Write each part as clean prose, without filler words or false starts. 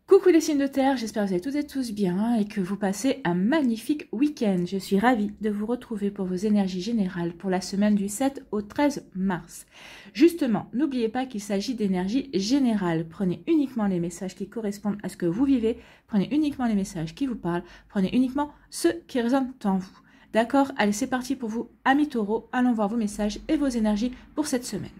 Coucou les signes de terre, j'espère que vous allez toutes et tous bien et que vous passez un magnifique week-end. Je suis ravie de vous retrouver pour vos énergies générales pour la semaine du 7 au 13 mars. Justement, n'oubliez pas qu'il s'agit d'énergie générale. Prenez uniquement les messages qui correspondent à ce que vous vivez, prenez uniquement les messages qui vous parlent, prenez uniquement ceux qui résonnent en vous. D'accord? Allez, c'est parti pour vous, amis taureaux. Allons voir vos messages et vos énergies pour cette semaine.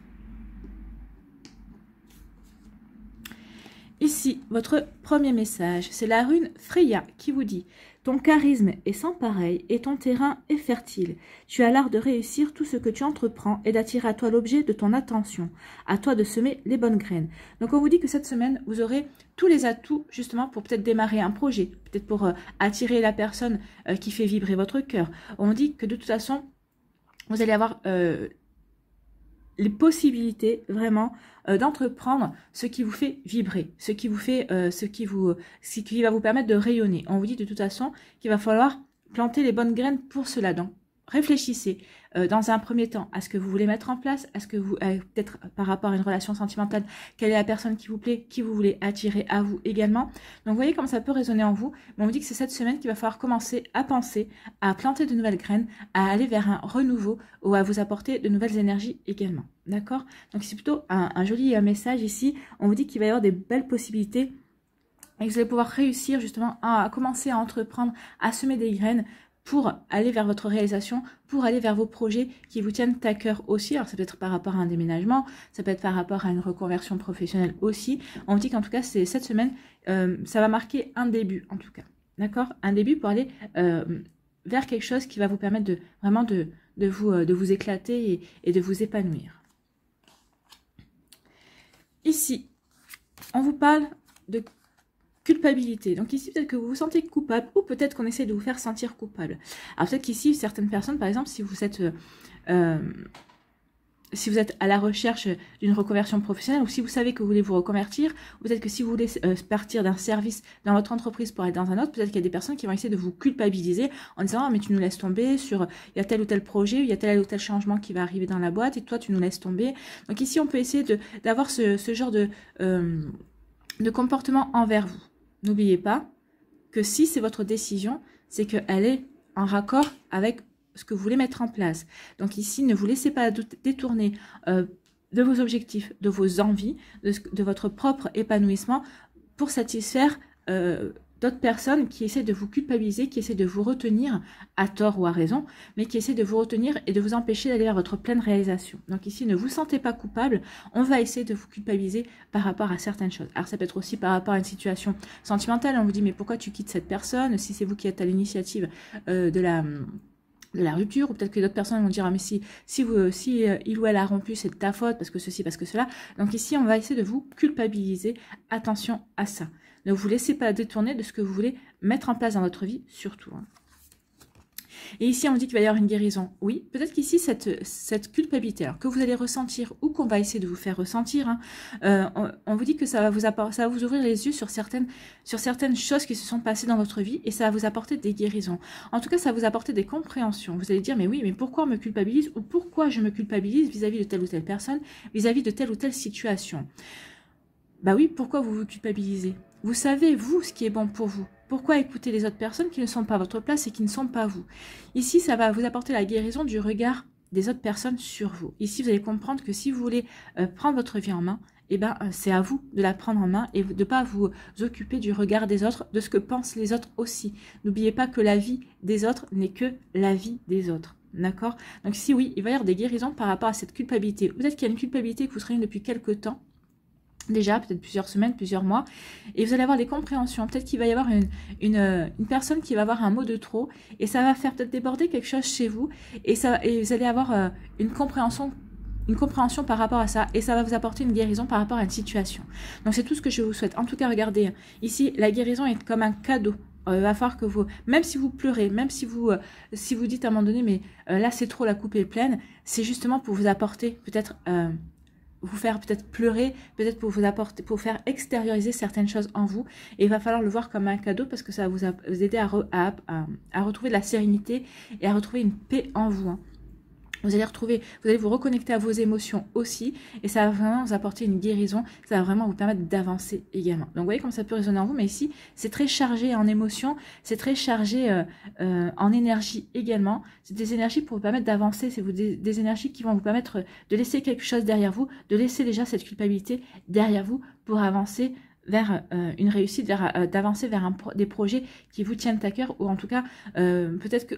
Ici, votre premier message, c'est la rune Freya qui vous dit « Ton charisme est sans pareil et ton terrain est fertile. Tu as l'art de réussir tout ce que tu entreprends et d'attirer à toi l'objet de ton attention. À toi de semer les bonnes graines. » Donc, on vous dit que cette semaine, vous aurez tous les atouts justement pour peut-être démarrer un projet, peut-être pour attirer la personne qui fait vibrer votre cœur. On dit que de toute façon, vous allez avoir les possibilités vraiment d'entreprendre ce qui vous fait vibrer, ce qui va vous permettre de rayonner. On vous dit de toute façon qu'il va falloir planter les bonnes graines pour cela. Donc réfléchissez dans un premier temps à ce que vous voulez mettre en place, à ce que vous peut-être par rapport à une relation sentimentale, quelle est la personne qui vous plaît, qui vous voulez attirer à vous également. Donc vous voyez comme ça peut résonner en vous. Mais on vous dit que c'est cette semaine qu'il va falloir commencer à penser, à planter de nouvelles graines, à aller vers un renouveau ou à vous apporter de nouvelles énergies également. D'accord? Donc c'est plutôt un joli message ici. On vous dit qu'il va y avoir des belles possibilités et que vous allez pouvoir réussir justement à commencer à entreprendre, à semer des graines pour aller vers votre réalisation, pour aller vers vos projets qui vous tiennent à cœur aussi. Alors ça peut être par rapport à un déménagement, ça peut être par rapport à une reconversion professionnelle aussi. On vous dit qu'en tout cas, c'est cette semaine, ça va marquer un début en tout cas. D'accord? Un début pour aller vers quelque chose qui va vous permettre de vous éclater et de vous épanouir. Ici, on vous parle de culpabilité. Donc ici, peut-être que vous vous sentez coupable ou peut-être qu'on essaie de vous faire sentir coupable. Alors peut-être qu'ici, certaines personnes, par exemple, si vous êtes à la recherche d'une reconversion professionnelle ou si vous savez que vous voulez vous reconvertir, ou peut-être que si vous voulez partir d'un service dans votre entreprise pour aller dans un autre, peut-être qu'il y a des personnes qui vont essayer de vous culpabiliser en disant « Ah, mais tu nous laisses tomber sur, il y a tel ou tel projet, il y a tel ou tel changement qui va arriver dans la boîte et toi, tu nous laisses tomber. » Donc ici, on peut essayer d'avoir ce genre de comportement envers vous. N'oubliez pas que si c'est votre décision, c'est qu'elle est en raccord avec ce que vous voulez mettre en place. Donc ici, ne vous laissez pas détourner de vos objectifs, de vos envies, de votre propre épanouissement pour satisfaire d'autres personnes qui essaient de vous culpabiliser, qui essaient de vous retenir à tort ou à raison, mais qui essaient de vous retenir et de vous empêcher d'aller vers votre pleine réalisation. Donc ici, ne vous sentez pas coupable, on va essayer de vous culpabiliser par rapport à certaines choses. Alors ça peut être aussi par rapport à une situation sentimentale, on vous dit mais pourquoi tu quittes cette personne, si c'est vous qui êtes à l'initiative de la rupture, ou peut-être que d'autres personnes vont dire ah, mais si il ou elle a rompu, c'est de ta faute, parce que ceci, parce que cela. Donc ici, on va essayer de vous culpabiliser. Attention à ça. Ne vous laissez pas détourner de ce que vous voulez mettre en place dans votre vie, surtout. Et ici, on dit qu'il va y avoir une guérison. Oui, peut-être qu'ici, cette culpabilité alors, que vous allez ressentir ou qu'on va essayer de vous faire ressentir, on vous dit que ça va vous ouvrir les yeux sur certaines choses qui se sont passées dans votre vie et ça va vous apporter des guérisons. En tout cas, ça va vous apporter des compréhensions. Vous allez dire, mais oui, mais pourquoi on me culpabilise ou pourquoi je me culpabilise vis-à-vis de telle ou telle personne, vis-à-vis de telle ou telle situation. Bah oui, pourquoi vous vous culpabilisez? Vous savez, vous, ce qui est bon pour vous. Pourquoi écouter les autres personnes qui ne sont pas à votre place et qui ne sont pas vous? Ici, ça va vous apporter la guérison du regard des autres personnes sur vous. Ici, vous allez comprendre que si vous voulez prendre votre vie en main, eh ben, c'est à vous de la prendre en main et de ne pas vous occuper du regard des autres, de ce que pensent les autres aussi. N'oubliez pas que la vie des autres n'est que la vie des autres. D'accord? Donc ici, oui, il va y avoir des guérisons par rapport à cette culpabilité. Peut-être qu'il y a une culpabilité que vous traînez depuis quelques temps, déjà, peut-être plusieurs semaines, plusieurs mois, et vous allez avoir des compréhensions. Peut-être qu'il va y avoir une personne qui va avoir un mot de trop, et ça va faire peut-être déborder quelque chose chez vous, et vous allez avoir une compréhension par rapport à ça, et ça va vous apporter une guérison par rapport à une situation. Donc c'est tout ce que je vous souhaite. En tout cas, regardez, ici, la guérison est comme un cadeau. Il va falloir que vous, même si vous pleurez, même si vous dites à un moment donné, mais là c'est trop, la coupe est pleine, c'est justement pour vous apporter peut-être... vous faire peut-être pleurer, peut-être pour vous apporter, pour faire extérioriser certaines choses en vous. Et il va falloir le voir comme un cadeau parce que ça va vous aider à retrouver de la sérénité et à retrouver une paix en vous. Vous allez vous reconnecter à vos émotions aussi, et ça va vraiment vous apporter une guérison, ça va vraiment vous permettre d'avancer également. Donc vous voyez comme ça peut résonner en vous, mais ici c'est très chargé en émotions, c'est très chargé en énergie également. C'est des énergies pour vous permettre d'avancer, c'est des énergies qui vont vous permettre de laisser quelque chose derrière vous, de laisser déjà cette culpabilité derrière vous pour avancer vers une réussite, d'avancer vers des projets qui vous tiennent à cœur, ou en tout cas peut-être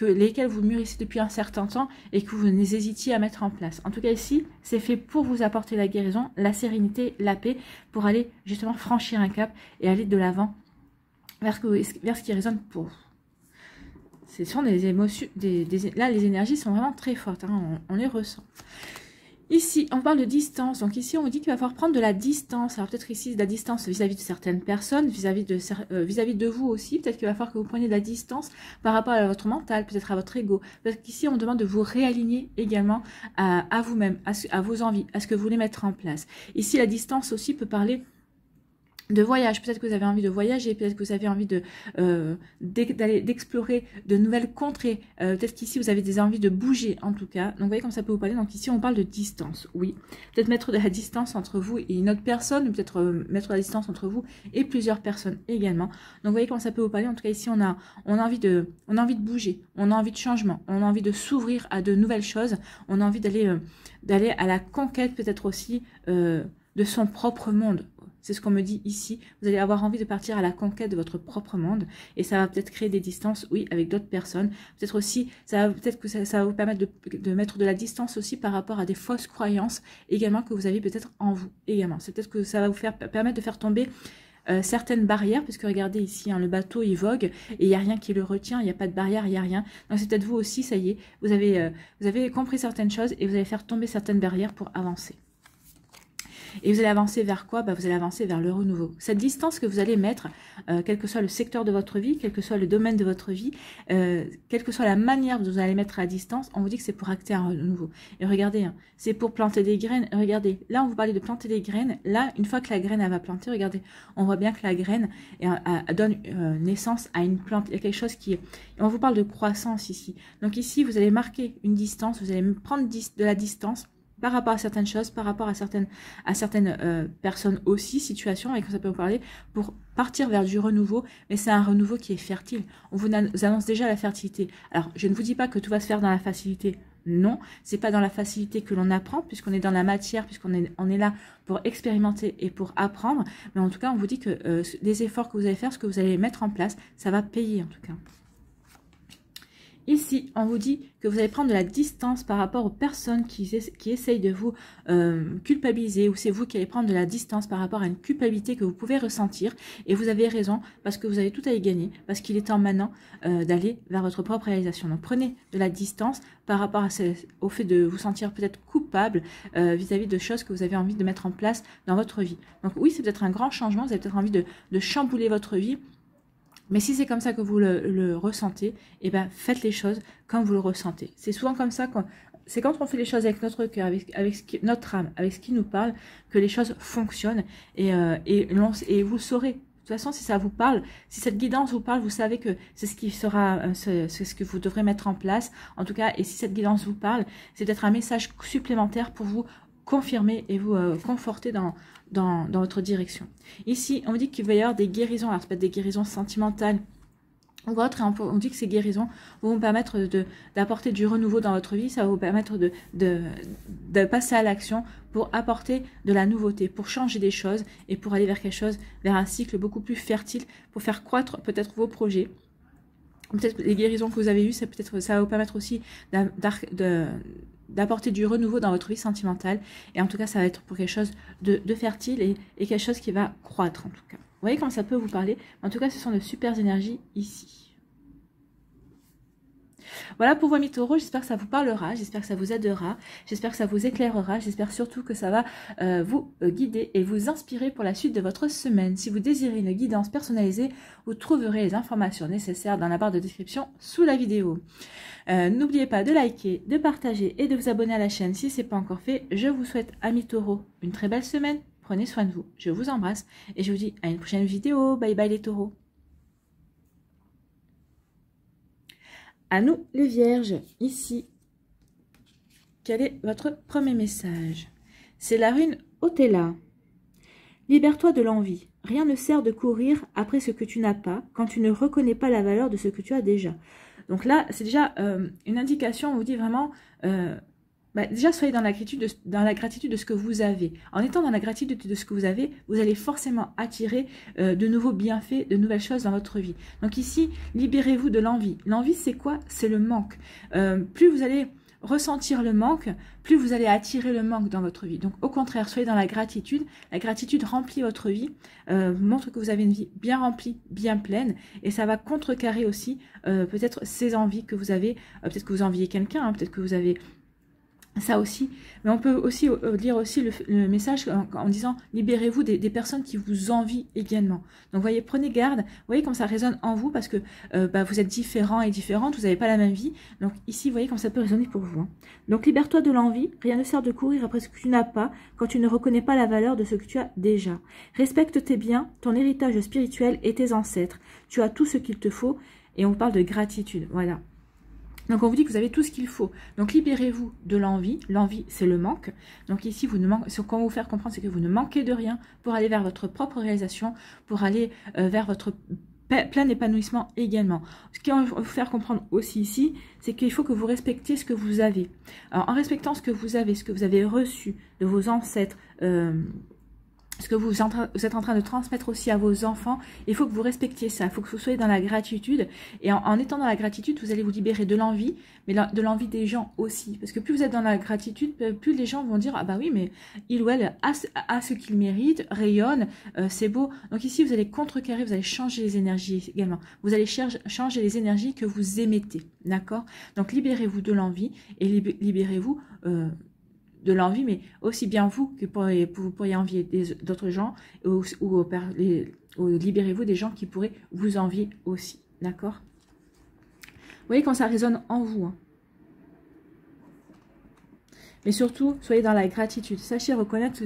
lesquels vous mûrissez depuis un certain temps et que vous hésitiez à mettre en place. En tout cas ici, c'est fait pour vous apporter la guérison, la sérénité, la paix, pour aller justement franchir un cap et aller de l'avant vers ce qui résonne pour vous. Ce sont des émotions, là les énergies sont vraiment très fortes, hein, on les ressent. Ici, on parle de distance. Donc ici, on vous dit qu'il va falloir prendre de la distance. Alors peut-être ici, de la distance vis-à-vis de certaines personnes, vis-à-vis de vous aussi. Peut-être qu'il va falloir que vous preniez de la distance par rapport à votre mental, peut-être à votre ego. Peut-être qu'ici, on demande de vous réaligner également à vous-même, à vos envies, à ce que vous voulez mettre en place. Ici, la distance aussi peut parler de voyage, peut-être que vous avez envie de voyager, peut-être que vous avez envie d'explorer de nouvelles contrées, peut-être qu'ici vous avez des envies de bouger en tout cas, donc vous voyez comme ça peut vous parler. Donc ici on parle de distance, oui, peut-être mettre de la distance entre vous et une autre personne, peut-être mettre de la distance entre vous et plusieurs personnes également, donc vous voyez comment ça peut vous parler. En tout cas ici on a envie de bouger, on a envie de changement, on a envie de s'ouvrir à de nouvelles choses, on a envie d'aller à la conquête peut-être aussi de son propre monde. C'est ce qu'on me dit ici. Vous allez avoir envie de partir à la conquête de votre propre monde. Et ça va peut-être créer des distances, oui, avec d'autres personnes. Peut-être aussi, peut-être que ça va vous permettre de mettre de la distance aussi par rapport à des fausses croyances également que vous avez peut-être en vous également. C'est peut-être que ça va vous permettre de faire tomber certaines barrières, puisque regardez ici, hein, le bateau il vogue et il n'y a rien qui le retient, il n'y a pas de barrière, il n'y a rien. Donc c'est peut-être vous aussi, ça y est, vous avez compris certaines choses et vous allez faire tomber certaines barrières pour avancer. Et vous allez avancer vers quoi? Vous allez avancer vers le renouveau. Cette distance que vous allez mettre, quel que soit le secteur de votre vie, quel que soit le domaine de votre vie, quelle que soit la manière dont vous allez mettre à distance, on vous dit que c'est pour acter un renouveau. Et regardez, hein, c'est pour planter des graines. Regardez, là on vous parlait de planter des graines. Là, une fois que la graine elle va planter, regardez, on voit bien que la graine donne naissance à une plante. Il y a quelque chose qui... On vous parle de croissance ici. Donc ici, vous allez marquer une distance, vous allez prendre de la distance par rapport à certaines choses, par rapport à certaines personnes aussi, situations, avec qui ça peut vous parler, pour partir vers du renouveau, mais c'est un renouveau qui est fertile. On vous annonce déjà la fertilité. Alors, je ne vous dis pas que tout va se faire dans la facilité. Non, c'est pas dans la facilité que l'on apprend, puisqu'on est dans la matière, puisqu'on est là pour expérimenter et pour apprendre. Mais en tout cas, on vous dit que les efforts que vous allez faire, ce que vous allez mettre en place, ça va payer en tout cas. Ici, on vous dit que vous allez prendre de la distance par rapport aux personnes qui essayent de vous culpabiliser, ou c'est vous qui allez prendre de la distance par rapport à une culpabilité que vous pouvez ressentir. Et vous avez raison, parce que vous avez tout à y gagner, parce qu'il est temps maintenant d'aller vers votre propre réalisation. Donc prenez de la distance par rapport au fait de vous sentir peut-être coupable vis-à-vis de choses que vous avez envie de mettre en place dans votre vie. Donc oui, c'est peut-être un grand changement, vous avez peut-être envie de chambouler votre vie. Mais si c'est comme ça que vous le ressentez, eh ben faites les choses comme vous le ressentez. C'est souvent comme ça, c'est quand on fait les choses avec notre cœur, avec notre âme, avec ce qui nous parle, que les choses fonctionnent et vous le saurez. De toute façon, si ça vous parle, si cette guidance vous parle, vous savez que c'est ce qui sera, c'est ce que vous devrez mettre en place. En tout cas, et si cette guidance vous parle, c'est peut-être un message supplémentaire pour vous confirmer et vous conforter dans votre direction. Ici, on dit qu'il va y avoir des guérisons. Alors, c'est pas des guérisons sentimentales ou autres. On dit que ces guérisons vont vous permettre d'apporter du renouveau dans votre vie. Ça va vous permettre de passer à l'action pour apporter de la nouveauté, pour changer des choses et pour aller vers quelque chose, vers un cycle beaucoup plus fertile, pour faire croître peut-être vos projets. Peut-être les guérisons que vous avez eues, ça va vous permettre aussi d'apporter du renouveau dans votre vie sentimentale. Et en tout cas, ça va être pour quelque chose de fertile et quelque chose qui va croître en tout cas. Vous voyez comment ça peut vous parler? En tout cas, ce sont de super énergies ici. Voilà pour vos mi-taureaux, j'espère que ça vous parlera, j'espère que ça vous aidera, j'espère que ça vous éclairera, j'espère surtout que ça va vous guider et vous inspirer pour la suite de votre semaine. Si vous désirez une guidance personnalisée, vous trouverez les informations nécessaires dans la barre de description sous la vidéo. N'oubliez pas de liker, de partager et de vous abonner à la chaîne si ce n'est pas encore fait. Je vous souhaite, amis taureaux, une très belle semaine, prenez soin de vous, je vous embrasse et je vous dis à une prochaine vidéo. Bye bye les taureaux. À nous les vierges, ici, quel est votre premier message? C'est la rune Otella. Libère-toi de l'envie. Rien ne sert de courir après ce que tu n'as pas quand tu ne reconnais pas la valeur de ce que tu as déjà. Donc là, c'est déjà une indication, on vous dit vraiment, déjà soyez dans la gratitude de ce que vous avez. En étant dans la gratitude de ce que vous avez, vous allez forcément attirer de nouveaux bienfaits, de nouvelles choses dans votre vie. Donc ici, libérez-vous de l'envie. L'envie, c'est quoi? C'est le manque. Plus vous allez ressentir le manque, plus vous allez attirer le manque dans votre vie. Donc au contraire, soyez dans la gratitude. La gratitude remplit votre vie, montre que vous avez une vie bien remplie, bien pleine, et ça va contrecarrer aussi peut-être ces envies que vous avez. Peut-être que vous enviez quelqu'un, hein, peut-être que vous avez ça aussi, mais on peut aussi lire aussi le message en disant libérez-vous des personnes qui vous envient également. Donc voyez, prenez garde, voyez comme ça résonne en vous parce que vous êtes différents et différentes, vous n'avez pas la même vie. Donc ici, voyez comme ça peut résonner pour vous. Hein. Donc libère-toi de l'envie, rien ne sert de courir après ce que tu n'as pas quand tu ne reconnais pas la valeur de ce que tu as déjà. Respecte tes biens, ton héritage spirituel et tes ancêtres. Tu as tout ce qu'il te faut et on parle de gratitude, voilà. Donc, on vous dit que vous avez tout ce qu'il faut. Donc, libérez-vous de l'envie. L'envie, c'est le manque. Donc, ici, ce qu'on va vous faire comprendre, c'est que vous ne manquez de rien pour aller vers votre propre réalisation, pour aller vers votre plein épanouissement également. Ce qu'on va vous faire comprendre aussi ici, c'est qu'il faut que vous respectiez ce que vous avez. Alors, en respectant ce que vous avez reçu de vos ancêtres, ce que vous êtes en train de transmettre aussi à vos enfants, il faut que vous respectiez ça, il faut que vous soyez dans la gratitude, et en étant dans la gratitude, vous allez vous libérer de l'envie, mais de l'envie des gens aussi, parce que plus vous êtes dans la gratitude, plus les gens vont dire, ah bah oui, mais il ou elle a ce qu'il mérite, rayonne, c'est beau. Donc ici, vous allez contrecarrer, vous allez changer les énergies également, vous allez changer les énergies que vous émettez, d'accord? Donc libérez-vous de l'envie, et libérez-vous de l'envie, mais aussi bien vous que vous pourriez envier d'autres gens, ou libérez-vous des gens qui pourraient vous envier aussi, d'accord? Vous voyez quand ça résonne en vous. Hein. Mais surtout, soyez dans la gratitude. Sachez reconnaître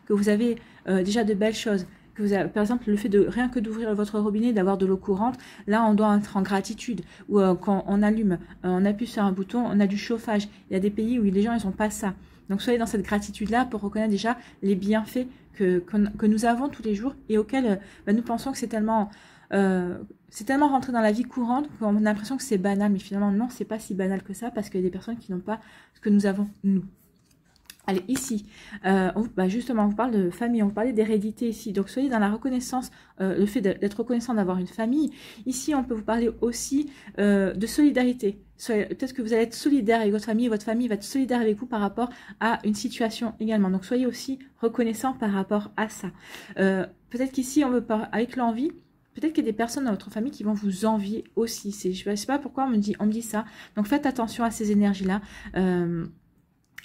que vous avez déjà de belles choses. Que vous avez, par exemple, le fait de rien que d'ouvrir votre robinet, d'avoir de l'eau courante, là on doit être en gratitude. Ou quand on allume, on appuie sur un bouton, on a du chauffage. Il y a des pays où les gens ils n'ont pas ça. Donc soyez dans cette gratitude-là pour reconnaître déjà les bienfaits que nous avons tous les jours et auxquels nous pensons que c'est tellement rentré dans la vie courante qu'on a l'impression que c'est banal. Mais finalement, non, c'est pas si banal que ça parce qu'il y a des personnes qui n'ont pas ce que nous avons, nous. Allez, ici, justement, on vous parle de famille, on vous parlait d'hérédité ici. Donc, soyez dans la reconnaissance, le fait d'être reconnaissant d'avoir une famille. Ici, on peut vous parler aussi de solidarité. Peut-être que vous allez être solidaire avec votre famille va être solidaire avec vous par rapport à une situation également. Donc, soyez aussi reconnaissant par rapport à ça. Peut-être qu'ici, on veut pas, avec l'envie, peut-être qu'il y a des personnes dans votre famille qui vont vous envier aussi. Je ne sais pas pourquoi on me dit ça. Donc, faites attention à ces énergies-là.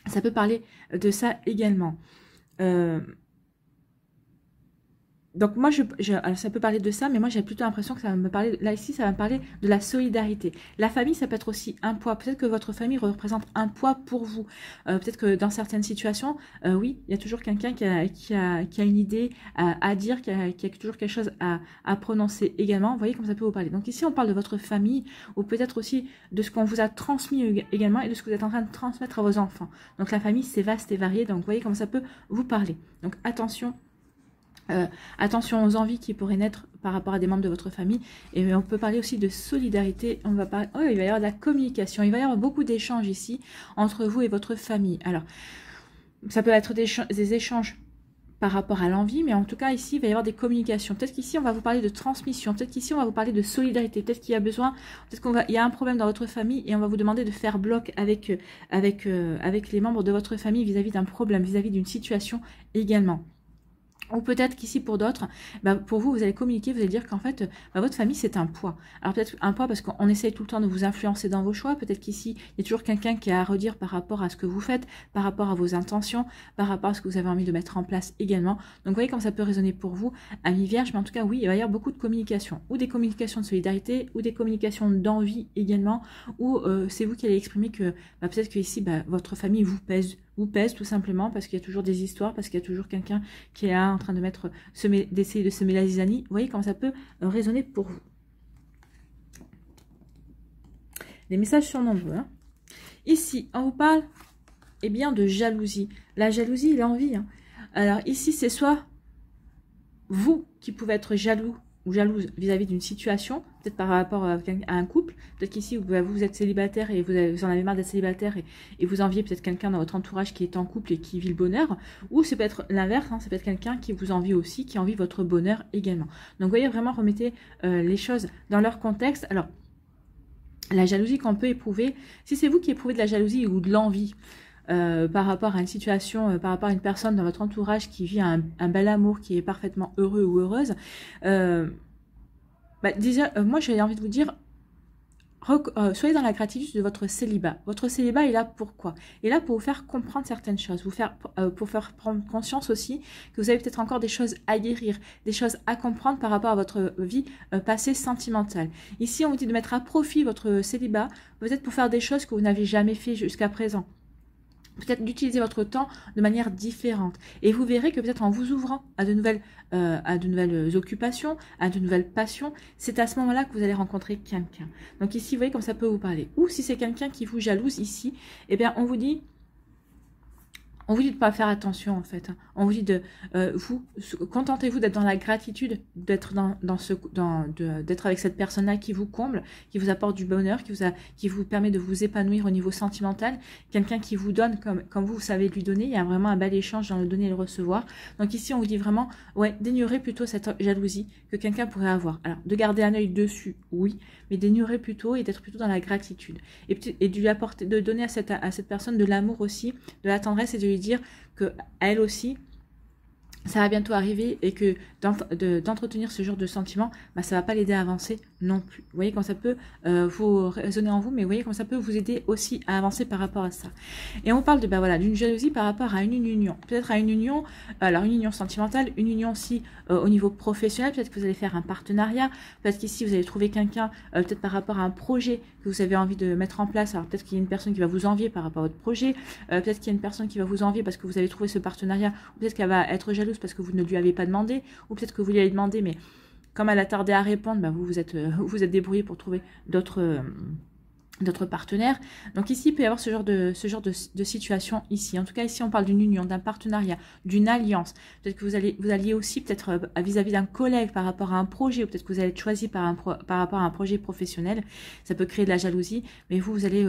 Ça peut parler de ça également. Donc moi, alors ça peut parler de ça, mais moi j'ai plutôt l'impression que ça va me parler, là ici, ça va me parler de la solidarité. La famille, ça peut être aussi un poids. Peut-être que votre famille représente un poids pour vous. Peut-être que dans certaines situations, oui, il y a toujours quelqu'un qui a une idée à dire, qui a toujours quelque chose à prononcer également. Vous voyez comme ça peut vous parler. Donc ici, on parle de votre famille, ou peut-être aussi de ce qu'on vous a transmis également, et de ce que vous êtes en train de transmettre à vos enfants. Donc la famille, c'est vaste et varié, donc vous voyez comme ça peut vous parler. Donc attention. Attention aux envies qui pourraient naître par rapport à des membres de votre famille. Et on peut parler aussi de solidarité. On va parler, il va y avoir de la communication. Il va y avoir beaucoup d'échanges ici entre vous et votre famille. Alors, ça peut être des échanges par rapport à l'envie, mais en tout cas ici il va y avoir des communications. Peut-être qu'ici on va vous parler de transmission, peut-être qu'ici on va vous parler de solidarité, peut-être qu'il y a besoin, il y a un problème dans votre famille et on va vous demander de faire bloc avec les membres de votre famille vis-à-vis d'un problème, vis-à-vis d'une situation également. Ou peut-être qu'ici pour d'autres, pour vous, vous allez communiquer, vous allez dire qu'en fait, votre famille c'est un poids. Alors peut-être un poids parce qu'on essaye tout le temps de vous influencer dans vos choix. Peut-être qu'ici, il y a toujours quelqu'un qui a à redire par rapport à ce que vous faites, par rapport à vos intentions, par rapport à ce que vous avez envie de mettre en place également. Donc vous voyez comme ça peut résonner pour vous, amis vierges, mais en tout cas oui, il va y avoir beaucoup de communication. Ou des communications de solidarité, ou des communications d'envie également, ou c'est vous qui allez exprimer que peut-être que ici, votre famille vous pèse tout simplement parce qu'il y a toujours des histoires, parce qu'il y a toujours quelqu'un qui est là en train de d'essayer de semer la zizanie. Vous voyez comment ça peut résonner pour vous. Les messages sont nombreux. Hein. Ici, on vous parle eh bien, de jalousie. La jalousie et l'envie. Hein. Alors ici, c'est soit vous qui pouvez être jaloux ou jalouse vis-à-vis d'une situation, peut-être par rapport à un couple, peut-être qu'ici vous êtes célibataire et vous en avez marre d'être célibataire et vous enviez peut-être quelqu'un dans votre entourage qui est en couple et qui vit le bonheur, ou c'est peut-être l'inverse, hein, c'est peut-être quelqu'un qui vous envie aussi, qui envie votre bonheur également. Donc vous voyez, vraiment remettez les choses dans leur contexte. Alors, la jalousie qu'on peut éprouver, si c'est vous qui éprouvez de la jalousie ou de l'envie, par rapport à une situation, par rapport à une personne dans votre entourage qui vit un bel amour, qui est parfaitement heureux ou heureuse, déjà, moi j'ai envie de vous dire, soyez dans la gratitude de votre célibat. Votre célibat est là pour quoi? Il est là pour vous faire comprendre certaines choses, pour faire prendre conscience aussi que vous avez peut-être encore des choses à guérir, des choses à comprendre par rapport à votre vie passée sentimentale. Ici, on vous dit de mettre à profit votre célibat, peut-être pour faire des choses que vous n'avez jamais fait jusqu'à présent. Peut-être d'utiliser votre temps de manière différente. Et vous verrez que peut-être en vous ouvrant à de nouvelles occupations, à de nouvelles passions, c'est à ce moment-là que vous allez rencontrer quelqu'un. Donc ici, vous voyez comme ça peut vous parler. Ou si c'est quelqu'un qui vous jalouse ici, eh bien on vous dit de pas faire attention en fait. On vous dit de contentez-vous d'être dans la gratitude, d'être d'être avec cette personne-là qui vous comble, qui vous apporte du bonheur, qui vous permet de vous épanouir au niveau sentimental. Quelqu'un qui vous donne comme vous savez lui donner. Il y a vraiment un bel échange dans le donner et le recevoir. Donc ici on vous dit vraiment, ouais, d'ignorer plutôt cette jalousie que quelqu'un pourrait avoir. Alors de garder un œil dessus, oui, mais d'ignorer plutôt et d'être plutôt dans la gratitude et de lui apporter, de donner à cette personne de l'amour aussi, de la tendresse et de lui dire que elle aussi ça va bientôt arriver et que d'entretenir ce genre de sentiment, ça va pas l'aider à avancer non plus. Vous voyez quand ça peut vous résonner en vous, mais vous voyez quand ça peut vous aider aussi à avancer par rapport à ça. Et on parle de voilà, d'une jalousie par rapport à une union. Peut-être à une union, alors une union sentimentale, une union aussi au niveau professionnel, peut-être que vous allez faire un partenariat, peut-être qu'ici vous allez trouver quelqu'un, peut-être par rapport à un projet que vous avez envie de mettre en place. Alors peut-être qu'il y a une personne qui va vous envier par rapport à votre projet, peut-être qu'il y a une personne qui va vous envier parce que vous avez trouvé ce partenariat, ou peut-être qu'elle va être jalouse parce que vous ne lui avez pas demandé, ou peut-être que vous lui avez demandé, mais comme elle a tardé à répondre, vous êtes débrouillé pour trouver d'autres partenaires. Donc ici, il peut y avoir ce genre de situation ici. En tout cas, ici, on parle d'une union, d'un partenariat, d'une alliance. Peut-être que vous alliez aussi peut-être vis-à-vis d'un collègue par rapport à un projet, ou peut-être que vous allez être choisi par rapport à un projet professionnel. Ça peut créer de la jalousie, mais vous allez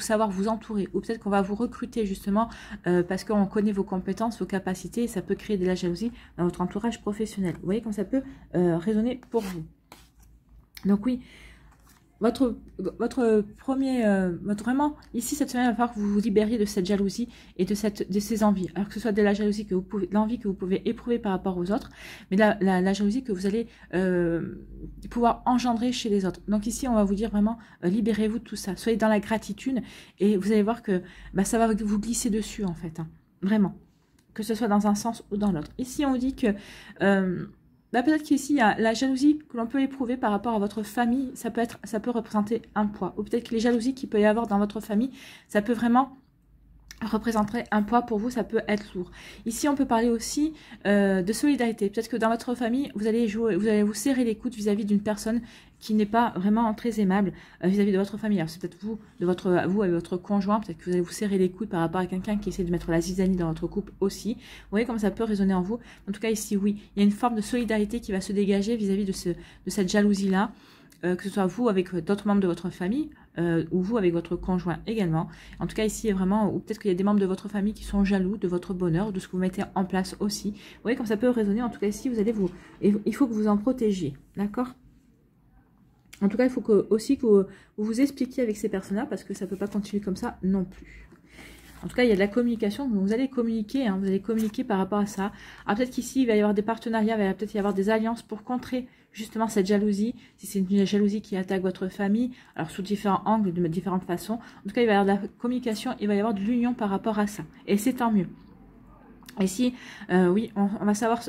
savoir vous entourer. Ou peut-être qu'on va vous recruter justement parce qu'on connaît vos compétences, vos capacités, et ça peut créer de la jalousie dans votre entourage professionnel. Vous voyez comment ça peut résonner pour vous. Donc oui, vraiment, ici, cette semaine, il va falloir que vous vous libériez de cette jalousie et de ces envies. Alors que ce soit de la jalousie l'envie que vous pouvez éprouver par rapport aux autres, mais la jalousie que vous allez pouvoir engendrer chez les autres. Donc ici, on va vous dire vraiment, libérez-vous de tout ça. Soyez dans la gratitude et vous allez voir que ça va vous glisser dessus, en fait. Hein, vraiment. Que ce soit dans un sens ou dans l'autre. Ici, on vous dit que... peut-être qu'ici, il y a la jalousie que l'on peut éprouver par rapport à votre famille, ça peut représenter un poids. Ou peut-être que les jalousies qu'il peut y avoir dans votre famille, ça peut vraiment représenter un poids pour vous, ça peut être lourd. Ici, on peut parler aussi de solidarité. Peut-être que dans votre famille, vous allez vous serrer les coudes vis-à-vis d'une personne qui n'est pas vraiment très aimable vis-à-vis de votre famille. Alors c'est peut-être vous avec votre conjoint, peut-être que vous allez vous serrer les coudes par rapport à quelqu'un qui essaie de mettre la zizanie dans votre couple aussi. Vous voyez comment ça peut résonner en vous. En tout cas ici, oui, il y a une forme de solidarité qui va se dégager vis-à-vis de cette jalousie-là, que ce soit vous avec d'autres membres de votre famille, ou vous avec votre conjoint également. En tout cas ici, vraiment, ou peut-être qu'il y a des membres de votre famille qui sont jaloux de votre bonheur, de ce que vous mettez en place aussi. Vous voyez comme ça peut résonner. En tout cas ici, il faut que vous en protégiez, d'accord? En tout cas, il faut aussi que vous vous expliquiez avec ces personnes-là, parce que ça ne peut pas continuer comme ça non plus. En tout cas, il y a de la communication, vous allez communiquer, vous allez communiquer par rapport à ça. Alors peut-être qu'ici, il va y avoir des partenariats, il va peut-être y avoir des alliances pour contrer justement cette jalousie, si c'est une jalousie qui attaque votre famille, alors sous différents angles, de différentes façons. En tout cas, il va y avoir de la communication, il va y avoir de l'union par rapport à ça. Et c'est tant mieux. Et si, oui, on va savoir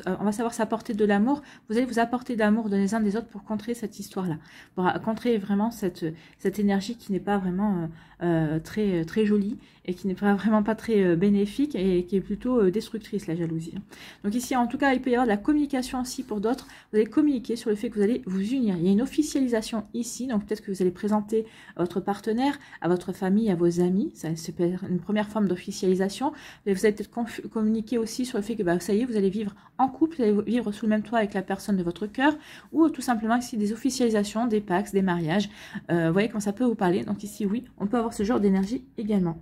s'apporter de l'amour. Vous allez vous apporter de l'amour les uns des autres pour contrer cette histoire-là. Pour contrer vraiment cette énergie qui n'est pas vraiment très jolie et qui n'est vraiment pas très bénéfique et qui est plutôt destructrice, la jalousie. Donc ici, en tout cas, il peut y avoir de la communication aussi pour d'autres. Vous allez communiquer sur le fait que vous allez vous unir. Il y a une officialisation ici, donc peut-être que vous allez présenter à votre partenaire, à votre famille, à vos amis. Ça peut être une première forme d'officialisation. Vous allez peut-être communiquer aussi sur le fait que bah, ça y est, vous allez vivre en couple, vous allez vivre sous le même toit avec la personne de votre cœur, ou tout simplement ici des officialisations, des pactes, des mariages. Vous voyez comment ça peut vous parler. Donc ici, oui, on peut avoir ce genre d'énergie également.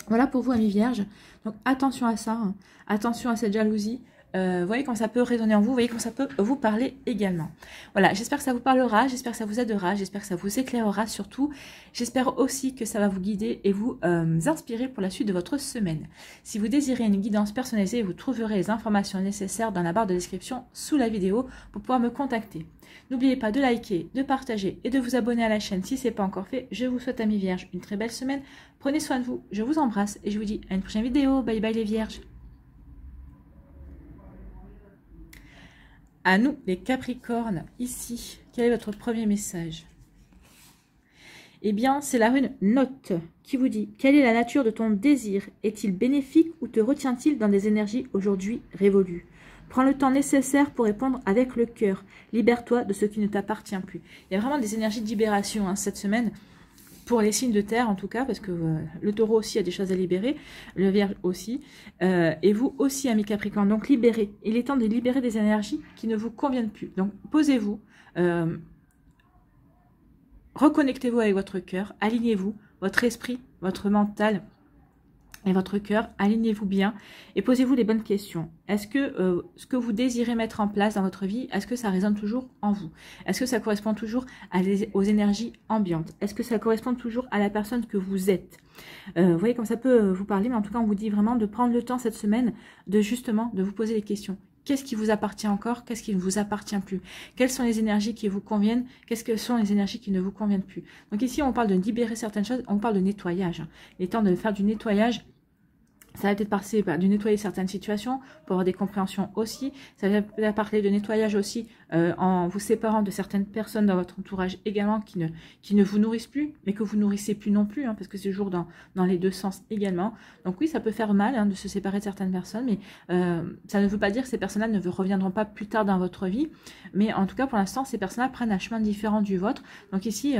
Voilà pour vous, amis vierges. Donc attention à ça, hein. Attention à cette jalousie. Vous voyez comment ça peut résonner en vous, vous voyez comment ça peut vous parler également. Voilà, j'espère que ça vous parlera, j'espère que ça vous aidera, j'espère que ça vous éclairera surtout. J'espère aussi que ça va vous guider et vous inspirer pour la suite de votre semaine. Si vous désirez une guidance personnalisée, vous trouverez les informations nécessaires dans la barre de description sous la vidéo pour pouvoir me contacter. N'oubliez pas de liker, de partager et de vous abonner à la chaîne si ce n'est pas encore fait. Je vous souhaite, amis vierges, une très belle semaine. Prenez soin de vous, je vous embrasse et je vous dis à une prochaine vidéo. Bye bye les vierges. À nous, les Capricornes, ici, quel est votre premier message? Eh bien, c'est la rune Note qui vous dit: quelle est la nature de ton désir? Est-il bénéfique ou te retient-il dans des énergies aujourd'hui révolues? Prends le temps nécessaire pour répondre avec le cœur. Libère-toi de ce qui ne t'appartient plus. Il y a vraiment des énergies de libération hein, cette semaine. Pour les signes de terre en tout cas, parce que le taureau aussi a des choses à libérer, le vierge aussi, et vous aussi, amis Capricorne. Donc libérez, il est temps de libérer des énergies qui ne vous conviennent plus. Donc posez-vous, reconnectez-vous avec votre cœur, alignez-vous, votre esprit, votre mental et votre cœur, alignez-vous bien et posez-vous les bonnes questions. Est-ce que ce que vous désirez mettre en place dans votre vie, est-ce que ça résonne toujours en vous? Est-ce que ça correspond toujours aux énergies ambiantes? Est-ce que ça correspond toujours à la personne que vous êtes? Vous voyez comme ça peut vous parler, mais en tout cas on vous dit vraiment de prendre le temps cette semaine de justement de vous poser les questions. Qu'est-ce qui vous appartient encore? Qu'est-ce qui ne vous appartient plus? Quelles sont les énergies qui vous conviennent? Qu'est-ce que sont les énergies qui ne vous conviennent plus? Donc ici, on parle de libérer certaines choses, on parle de nettoyage. Il est temps de faire du nettoyage. Ça va peut-être passer de nettoyer certaines situations pour avoir des compréhensions aussi. Ça va peut-être parler de nettoyage aussi en vous séparant de certaines personnes dans votre entourage également qui ne vous nourrissent plus, mais que vous nourrissez plus non plus, hein, parce que c'est toujours dans les deux sens également. Donc oui, ça peut faire mal hein, de se séparer de certaines personnes, mais ça ne veut pas dire que ces personnes-là ne vous reviendront pas plus tard dans votre vie. Mais en tout cas, pour l'instant, ces personnes-là prennent un chemin différent du vôtre. Donc ici...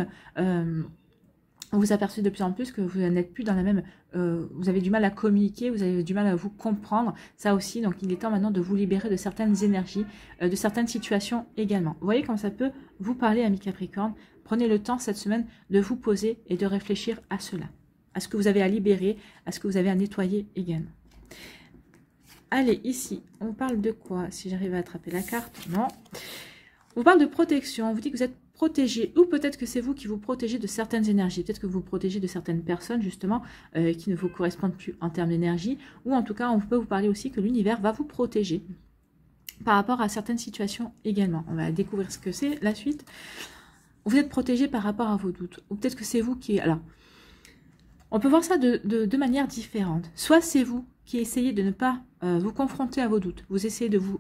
vous apercevez de plus en plus que vous n'êtes plus dans la même... vous avez du mal à communiquer, vous avez du mal à vous comprendre, ça aussi. Donc, il est temps maintenant de vous libérer de certaines énergies, de certaines situations également. Vous voyez comment ça peut vous parler, amis Capricorne. Prenez le temps cette semaine de vous poser et de réfléchir à cela, à ce que vous avez à libérer, à ce que vous avez à nettoyer également. Allez, ici, on parle de quoi? Si j'arrive à attraper la carte, non. On parle de protection, on vous dit que vous êtes protégé, ou peut-être que c'est vous qui vous protégez de certaines énergies, peut-être que vous vous protégez de certaines personnes justement qui ne vous correspondent plus en termes d'énergie, ou en tout cas on peut vous parler aussi que l'univers va vous protéger par rapport à certaines situations également. On va découvrir ce que c'est la suite. Vous êtes protégé par rapport à vos doutes, ou peut-être que c'est vous qui... Alors, on peut voir ça de manière différente. Soit c'est vous qui essayez de ne pas vous confronter à vos doutes, vous essayez de vous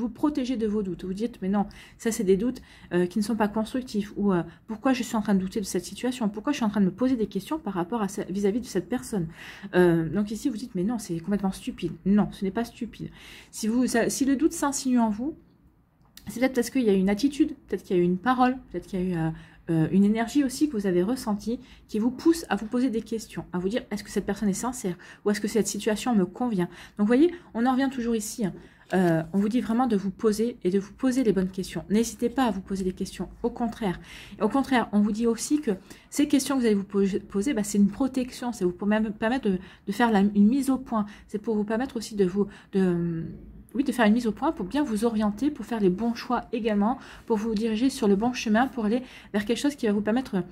protéger de vos doutes. Vous dites, mais non, ça c'est des doutes qui ne sont pas constructifs. Ou pourquoi je suis en train de douter de cette situation? Pourquoi je suis en train de me poser des questions par rapport à vis-à-vis de cette personne? Donc ici, vous dites, mais non, c'est complètement stupide. Non, ce n'est pas stupide. Si le doute s'insinue en vous, c'est peut-être parce qu'il y a une attitude, peut-être qu'il y a eu une parole, peut-être qu'il y a eu une énergie aussi que vous avez ressentie qui vous pousse à vous poser des questions, à vous dire, est-ce que cette personne est sincère? Ou est-ce que cette situation me convient? Donc vous voyez, on en revient toujours ici, hein. On vous dit vraiment de vous poser et de vous poser les bonnes questions. N'hésitez pas à vous poser des questions, au contraire. Et au contraire, on vous dit aussi que ces questions que vous allez vous poser, bah, c'est une protection, c'est pour vous permettre de faire une mise au point. C'est pour vous permettre aussi de faire une mise au point pour bien vous orienter, pour faire les bons choix également, pour vous diriger sur le bon chemin, pour aller vers quelque chose qui va vous permettre...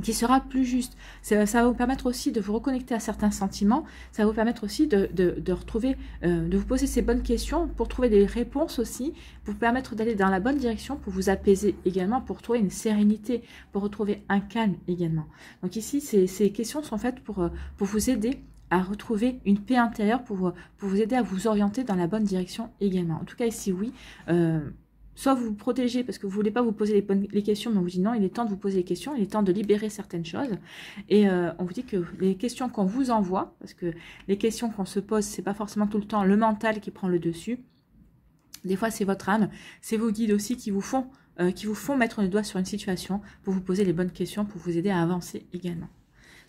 qui sera plus juste. Ça va vous permettre aussi de vous reconnecter à certains sentiments, ça va vous permettre aussi de retrouver, de vous poser ces bonnes questions pour trouver des réponses aussi, pour vous permettre d'aller dans la bonne direction, pour vous apaiser également, pour trouver une sérénité, pour retrouver un calme également. Donc ici, ces questions sont faites pour vous aider à retrouver une paix intérieure pour vous aider à vous orienter dans la bonne direction également. En tout cas, ici, oui, soit vous vous protégez parce que vous ne voulez pas vous poser les questions, mais on vous dit non, il est temps de vous poser les questions, il est temps de libérer certaines choses. Et on vous dit que les questions qu'on vous envoie, parce que les questions qu'on se pose, c'est pas forcément tout le temps le mental qui prend le dessus. Des fois, c'est votre âme, c'est vos guides aussi qui vous font mettre le doigt sur une situation pour vous poser les bonnes questions, pour vous aider à avancer également.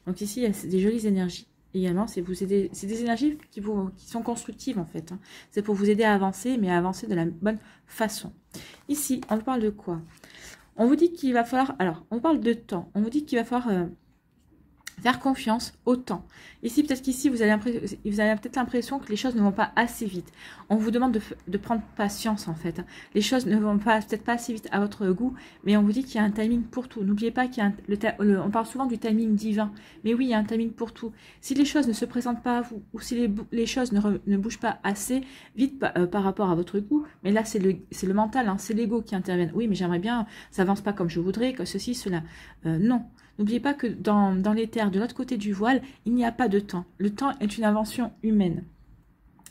Donc ici, il y a des jolies énergies. Également, c'est des énergies qui sont constructives en fait. Hein. C'est pour vous aider à avancer, mais à avancer de la bonne façon. Ici, on parle de quoi? On vous dit qu'il va falloir... Alors, on parle de temps. On vous dit qu'il va falloir faire confiance au temps. Ici, peut-être qu'ici, vous avez peut-être l'impression que les choses ne vont pas assez vite. On vous demande de prendre patience, en fait. Les choses ne vont peut-être pas assez vite à votre goût, mais on vous dit qu'il y a un timing pour tout. N'oubliez pas qu'il y a on parle souvent du timing divin, mais oui, il y a un timing pour tout. Si les choses ne se présentent pas à vous, ou si les choses ne bougent pas assez vite par rapport à votre goût, mais là, c'est le mental, hein, c'est l'ego qui intervient. Oui, mais j'aimerais bien, ça avance pas comme je voudrais, que ceci, cela. Non. N'oubliez pas que dans l'éther, de l'autre côté du voile, il n'y a pas de temps. Le temps est une invention humaine.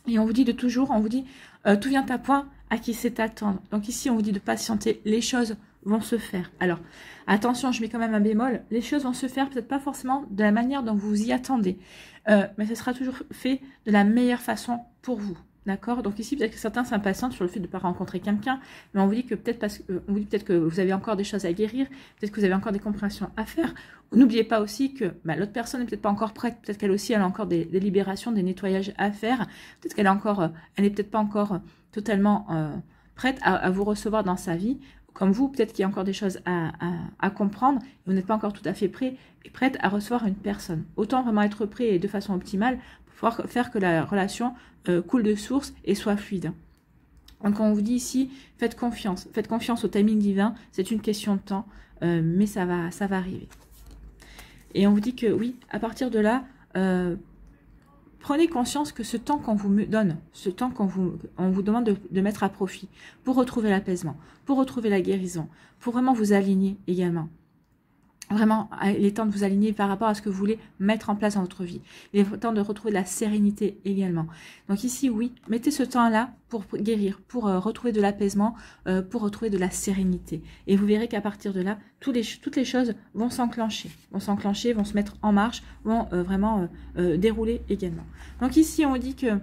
Et on vous dit tout vient à point à qui sait attendre. Donc ici, on vous dit de patienter, les choses vont se faire. Alors, attention, je mets quand même un bémol, les choses vont se faire peut-être pas forcément de la manière dont vous y attendez, mais ce sera toujours fait de la meilleure façon pour vous. D'accord? Donc ici, peut-être que certains s'impatientent sur le fait de ne pas rencontrer quelqu'un, mais on vous dit que peut-être que vous avez encore des choses à guérir, peut-être que vous avez encore des compréhensions à faire. N'oubliez pas aussi que l'autre personne n'est peut-être pas encore prête, peut-être qu'elle aussi elle a encore des libérations, des nettoyages à faire, peut-être qu'elle n'est peut-être pas encore totalement prête à vous recevoir dans sa vie. Comme vous, peut-être qu'il y a encore des choses à comprendre, et vous n'êtes pas encore tout à fait prêt et prête à recevoir une personne. Autant vraiment être prêt et de façon optimale pour pouvoir faire que la relation coule de source et soit fluide. Donc on vous dit ici, faites confiance au timing divin, c'est une question de temps, mais ça va arriver. Et on vous dit que oui, à partir de là, prenez conscience que ce temps qu'on vous donne, ce temps on vous demande de mettre à profit pour retrouver l'apaisement, pour retrouver la guérison, pour vraiment vous aligner également. Vraiment, il est temps de vous aligner par rapport à ce que vous voulez mettre en place dans votre vie. Il est temps de retrouver de la sérénité également. Donc ici, oui, mettez ce temps-là pour guérir, pour retrouver de l'apaisement, pour retrouver de la sérénité. Et vous verrez qu'à partir de là, toutes les choses vont s'enclencher, vont se mettre en marche, vont vraiment dérouler également. Donc ici, on dit que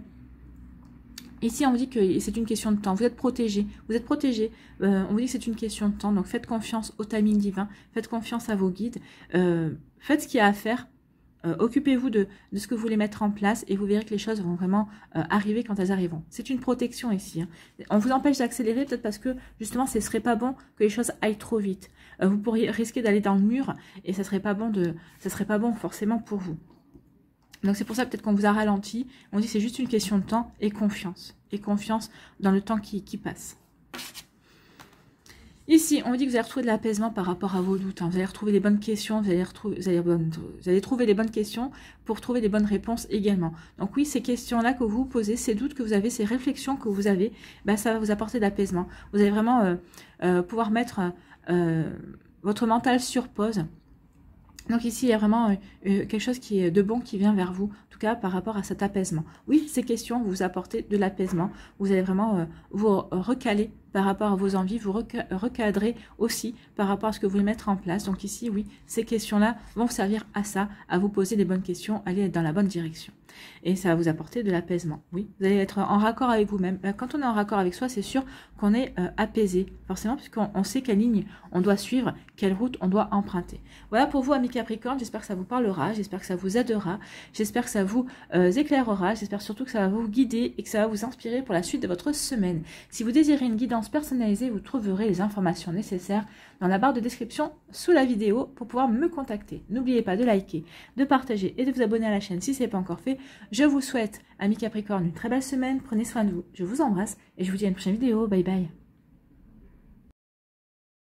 c'est une question de temps. Vous êtes protégé. On vous dit que c'est une question de temps. Donc, faites confiance au timing divin. Faites confiance à vos guides. Faites ce qu'il y a à faire. Occupez-vous de ce que vous voulez mettre en place et vous verrez que les choses vont vraiment arriver quand elles arriveront. C'est une protection ici. Hein. On vous empêche d'accélérer peut-être parce que, justement, ce ne serait pas bon que les choses aillent trop vite. Vous pourriez risquer d'aller dans le mur et ça serait pas bon forcément pour vous. Donc c'est pour ça peut-être qu'on vous a ralenti. On dit c'est juste une question de temps et confiance. Et confiance dans le temps qui passe. Ici, on dit que vous allez retrouver de l'apaisement par rapport à vos doutes. Hein. Vous allez retrouver les bonnes questions. Vous allez trouver les bonnes questions pour trouver les bonnes réponses également. Donc oui, ces questions-là que vous vous posez, ces doutes que vous avez, ces réflexions que vous avez, ça va vous apporter de l'apaisement. Vous allez vraiment pouvoir mettre votre mental sur pause. Donc ici, il y a vraiment quelque chose qui est de bon qui vient vers vous, en tout cas par rapport à cet apaisement. Oui, ces questions vont vous apporter de l'apaisement. Vous allez vraiment vous recaler par rapport à vos envies, vous recadrer aussi par rapport à ce que vous voulez mettre en place. Donc ici, oui, ces questions-là vont servir à ça, à vous poser les bonnes questions, aller dans la bonne direction. Et ça va vous apporter de l'apaisement. Oui, vous allez être en raccord avec vous-même. Quand on est en raccord avec soi, c'est sûr qu'on est apaisé, forcément, puisqu'on sait quelle ligne on doit suivre, quelle route on doit emprunter. Voilà pour vous, amis Capricorne. J'espère que ça vous parlera, j'espère que ça vous aidera, j'espère que ça vous éclairera, j'espère surtout que ça va vous guider et que ça va vous inspirer pour la suite de votre semaine. Si vous désirez une guidance personnalisée, vous trouverez les informations nécessaires dans la barre de description sous la vidéo pour pouvoir me contacter. N'oubliez pas de liker, de partager et de vous abonner à la chaîne si ce n'est pas encore fait. Je vous souhaite, amis Capricorne, une très belle semaine. Prenez soin de vous. Je vous embrasse et je vous dis à une prochaine vidéo. Bye bye.